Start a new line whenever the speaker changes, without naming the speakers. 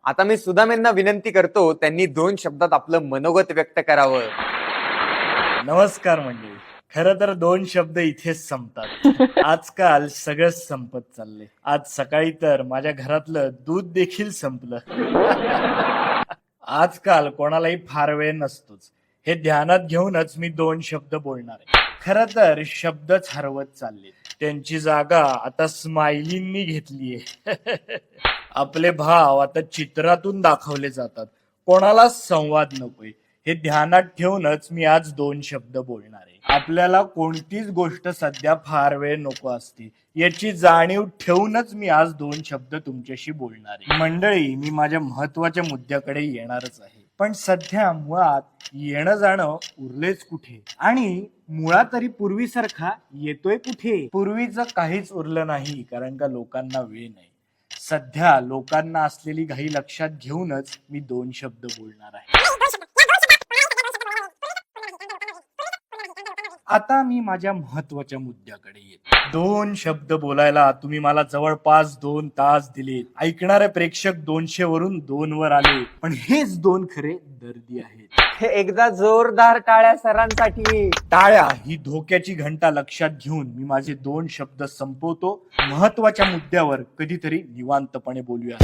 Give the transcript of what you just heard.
आता मी सुदामेंना विनंती करतो त्यांनी 2 शब्दात आपलं मनोगत व्यक्त करावं.
नमस्कार मंडळी. खरं तर 2 शब्द इथेच संपतात. आजकाल सगळंच संपत चाललंय. आज सकाळी तर माझ्या घरातलं दूध देखील संपलं. आजकाल कोणालाही फार वेळ नसतोच. हे ध्यानात घेऊनच मी 2 शब्द बोलणार आहे. खरं तर शब्दच हरवत चालले. त्यांची जागा आता स्माइलींनी घेतलीये. आपले भाव आता चित्रातून दाखवले जातात. कोणाला संवाद नकोय. हे ध्यानात ठेवूनच मी आज 2 शब्द बोलणार आहे. आपल्याला कोणतीच गोष्ट सध्या फार वेळ नको असते याची जाणीव ठेवूनच मी आज 2 शब्द तुमच्याशी बोलणार आहे. मंडळी, मी माझ्या महत्वाच्या मुद्द्याकडे येणारच आहे. पण सध्या मुळात येणं जाणं उरलेच कुठे, आणि मुळात तरी पूर्वीसारखा येतोय कुठे. पूर्वीचं काहीच उरलं नाही, कारण का लोकांना वेळ नाही. सध्या लोकांना असलेली घाई लक्षात घेऊनच मी 2 शब्द बोलणार आहे. आता मी माझ्या महत्वाच्या मुद्द्याकडे येतो. 2 शब्द बोलायला तुम्ही मला जवळपास 2 तास दिले. ऐकणारे प्रेक्षक 200 वरून 2 वर आले, पण हेच 2 खरे दर्दी आहेत.
हे एकदा जोरदार टाळ्या सरांसाठी.
टाळ्या ही धोक्याची घंटा लक्षात घेऊन मी माझे 2 शब्द संपवतो. महत्वाच्या मुद्द्यावर कधीतरी निवांतपणे बोलूया.